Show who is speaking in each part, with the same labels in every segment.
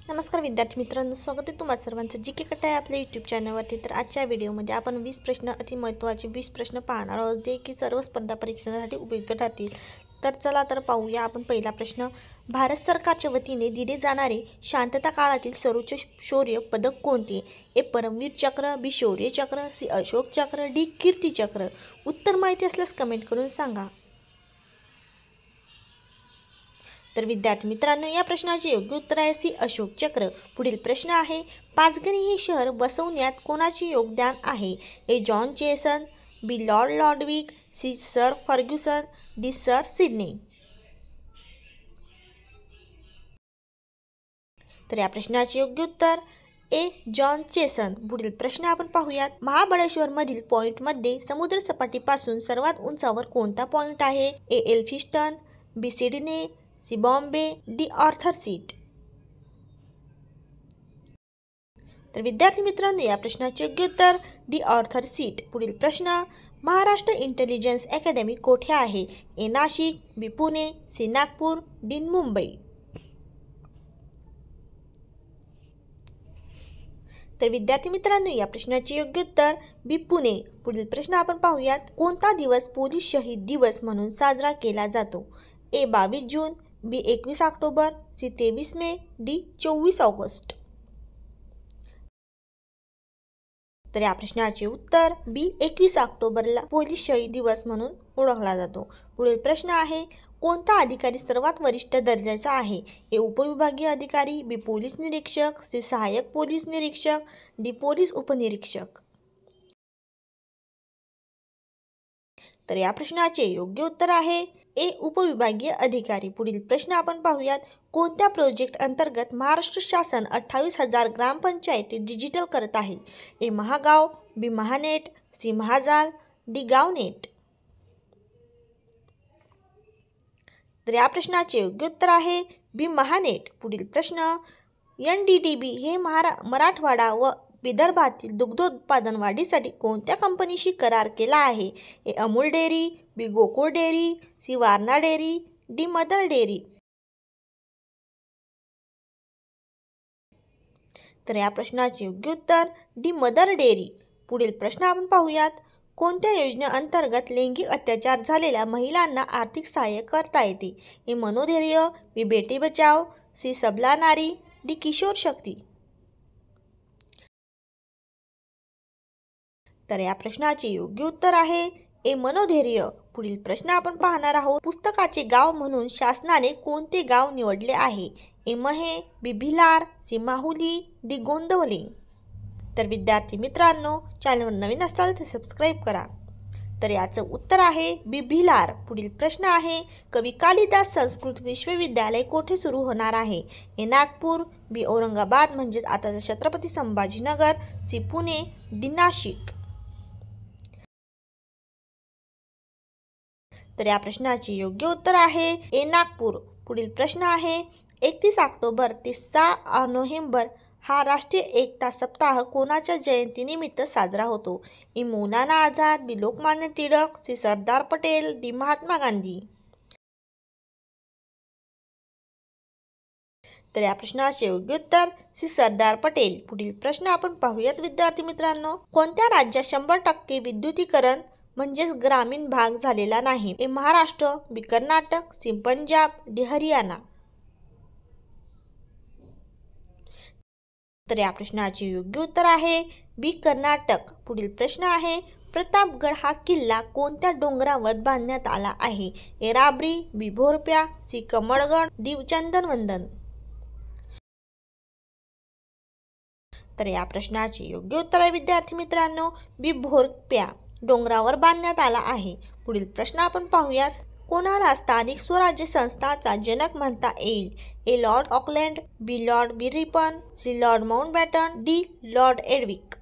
Speaker 1: नमस्कार विद्यार्थी मित्रांनो, स्वागत आहे तुम्हा सर्वांचं जी के कट्टा आहे आपल्या यूट्यूब चॅनलवरती। तर आजच्या व्हिडिओमध्ये आपण 20 प्रश्न अति महत्त्वाचे 20 प्रश्न पाहणार आहोत, जे की सर्व स्पर्धा परीक्षांसाठी उपयुक्त ठरतील। तर चला तर पाहूया आपण पहिला प्रश्न। भारत सरकारच्या वतीने दिले जाणारे शांतता काळातील सर्वोच्च शौर्य पदक कोणते? ए परमवीर चक्र, बी शौर्य चक्र, सी अशोक चक्र, डी कीर्ती चक्र। उत्तर माहिती असल्यास कमेंट करून सांगा। तर विद्यार्थी मित्रांनो, या प्रश्नाचे योग्य उत्तर आहे सी अशोक चक्र। पुढील प्रश्न आहे, पाचगणी हे शहर बसवण्यात कोणाचे योगदान आहे? A John Chesson, B Lord Lodwick, C Sir Ferguson, D Sir Sydney. तर या प्रश्नाचे योग्य उत्तर ए जॉन चेसन। पुढील प्रश्न आपण पाहूयात, महाबळेश्वर मधील पॉइंट मध्ये समुद्र सपाटीपासून सर्वात उंचावर कोणता पॉइंट आहे? A Elphinstone, B Sydney, C Bombay, D Arthur seat. तर विद्यार्थी मित्रांनो, या प्रश्नाचे योग्य उत्तर डी आर्थर सीट। पुढील प्रश्न, महाराष्ट्र इंटेलिजन्स अकॅडमी कोठे आहे? ए नाशिक, बी पुणे, सी नागपूर, डी मुंबई। तर विद्यार्थी मित्रांनो, या प्रश्नाचे योग्य उत्तर बी पुणे। पुढील प्रश्न आपण पाहूयात, कोणता दिवस पोलीस शहीद दिवस म्हणून साजरा केला जातो? ए 22 जून, बी 21 ऑक्टोबर, सी 23 मे, डी 24 ऑगस्ट। तर या प्रश्नाचे उत्तर बी 21 ऑक्टोबरला पोलीस शहीद दिवस म्हणून ओळखला जातो। पुढील प्रश्न आहे, कोणता अधिकारी सर्वात वरिष्ठ दर्जाचा आहे? ए उपविभागीय अधिकारी, बी पोलीस निरीक्षक, सी सहाय्यक पोलीस निरीक्षक, डी पोलीस उपनिरीक्षक। तर या प्रश्नाचे योग्य उत्तर आहे ए उपविभागीय अधिकारी। पुढील प्रश्न आपण पाहूयात, कोणत्या प्रोजेक्ट अंतर्गत महाराष्ट्र शासन 28,000 ग्रामपंचायती डिजिटल करत आहे? ए महागाव, बी महानेट, सी महाजाल, डी गावनेट। तर या प्रश्नाचे योग्य उत्तर आहे बी महानेट। पुढील प्रश्न, NDDB हे मराठवाडा व विदर्भातील दुग्धोत्पादन वाढीसाठी कोणत्या कंपनीशी करार केला आहे? A Amul dairy, B Gokul dairy, C Warna dairy, D Mother Dairy. तर या प्रश्नाचे योग्य उत्तर डी मदर डेअरी। पुढील प्रश्न आपण पाहूयात, कोणत्या योजनेअंतर्गत लैंगिक अत्याचार झालेल्या महिलांना आर्थिक सहाय्य करता येते? ए मनोधैर्य, बी बेटी बचाव, सी सबला नारी, डी किशोर शक्ती। तर या प्रश्नाचे योग्य उत्तर आहे ए मनोधैर्य। पुढील प्रश्न आपण पाहणार आहोत, पुस्तकाचे गाव म्हणून शासनाने कोणते गाव निवडले आहे? ए महे, बी भिलार, सी माहुली, डी गोंदवले। तर विद्यार्थी मित्रांनो, चॅनलवर नवीन असाल तर सबस्क्राईब करा। तर याचं उत्तर आहे बी भिलार। पुढील प्रश्न आहे, कवी कालिदास संस्कृत विश्वविद्यालय कोठे सुरू होणार आहे? ए नागपूर, बी औरंगाबाद म्हणजेच आताचं छत्रपती संभाजीनगर, सी पुणे, डी नाशिक। तर या प्रश्नाचे योग्य उत्तर आहे ए नागपूर। पुढील प्रश्न आहे, 31 ऑक्टोबर ते 6 नोव्हेंबर हा राष्ट्रीय एकता सप्ताह कोणाच्या जयंतीनिमित्त साजरा होतो? ए मौलाना आझाद, बी लोकमान्य टिळक, सी सरदार पटेल, डी महात्मा गांधी। तर या प्रश्नाचे योग्य उत्तर सी सरदार पटेल। पुढील प्रश्न आपण पाहूयात विद्यार्थी मित्रांनो, कोणत्या राज्यात 100% विद्युतीकरण म्हणजेच ग्रामीण भाग झालेला नाही? ए महाराष्ट्र, बी कर्नाटक, सी पंजाब, डी हरियाणा। तर या प्रश्नाचे योग्य उत्तर आहे बी कर्नाटक। पुढील प्रश्न आहे, प्रतापगड हा किल्ला कोणत्या डोंगरावर बांधण्यात आला आहे? ए राबरी, बी भोरप्या, सी कमळगड, डी चंदनवंदन। तर या प्रश्नाचे योग्य उत्तर आहे विद्यार्थी मित्रांनो बी भोरप्या डोंगरावर बांधण्यात आला आहे। पुढील प्रश्न आपण पाहूयात, कोणाला स्थानिक स्वराज्य संस्थाचा जनक म्हणता येईल? A Lord Auckland, B Lord Ripon, C Lord Mountbatten, D Lord Edwick.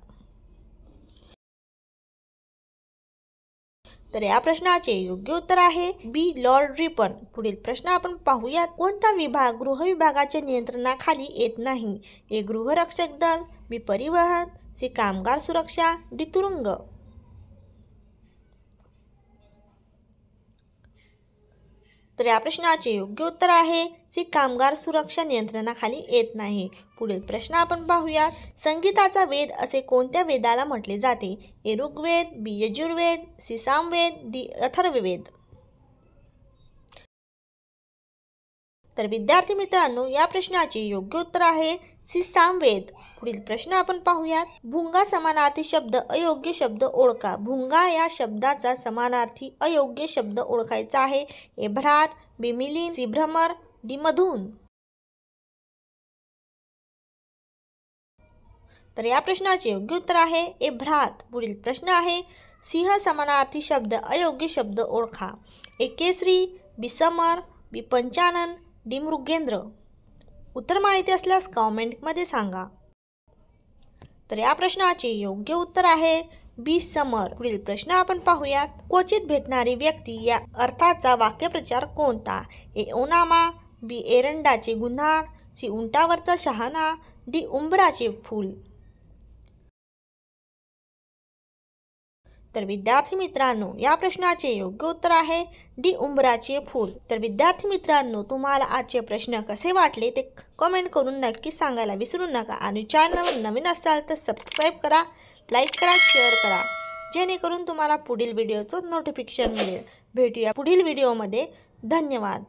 Speaker 1: तर या प्रश्नाचे योग्य उत्तर आहे बी लॉर्ड रिपन। पुढील प्रश्न आपण पाहूयात, कोणता विभाग गृह विभागाच्या नियंत्रणाखाली येत नाही? ए गृहरक्षक दल, बी परिवहन, सी कामगार सुरक्षा, डी तुरुंग। तर या प्रश्नाचे योग्य उत्तर आहे सी कामगार सुरक्षा नियंत्रणाखाली येत नाही. पुढील प्रश्न आपण पाहूयात. संगीताचा वेद असे कोणत्या वेदाला म्हटले जाते? ए ऋग्वेद, बी यजुर्वेद, सी सामवेद, डी अथर्ववेद. तर विद्यार्थी मित्रांनो, या प्रश्नाचे योग्य उत्तर आहे सी सामवेद. पुढील प्रश्न आपण पाहूयात. भुंगा समानार्थी शब्द अयोग्य शब्द ओळखा. भुंगा या शब्दाचा समानार्थी अयोग्य शब्द ओळखायचा आहे. ए भ्रात, बी मिलिंद, सी भ्रमर, डी मधून. तर या प्रश्नाचे योग्य उत्तर आहे ए भ्रात. पुढील प्रश्न आहे. सिंह समानार्थी शब्द अयोग्य शब्द ओळखा. ए केसरी, बी समर, बी पंचानन, डी मृगेंद्र. उत्तर माहिती असल्यास कॉमेंटमध्ये सांगा. तर या प्रश्नाचे योग्य उत्तर आहे बी समर. पुढील प्रश्न आपण पाहूयात. क्वचित भेटणारी व्यक्ती या अर्थाचा वाक्यप्रचार कोणता? ए ओनामा, बी एरंडाचे गुन्हाळ, सी उंटावरचा शहाणा, डी उंबराचे फूल. तर विद्यार्थी मित्रांनो, या प्रश्नाचे योग्य उत्तर आहे डी उंबराचे फूल. तर विद्यार्थी मित्रांनो, तुम्हाला आजचे प्रश्न कसे वाटले ते कमेंट करून नक्की सांगायला विसरू नका. आणि चॅनलवर नवीन असाल तर सबस्क्राईब करा, लाईक करा, शेअर करा, जेणेकरून तुम्हाला पुढील व्हिडिओचं नोटिफिकेशन मिळेल. भेटूया पुढील व्हिडिओमध्ये. धन्यवाद.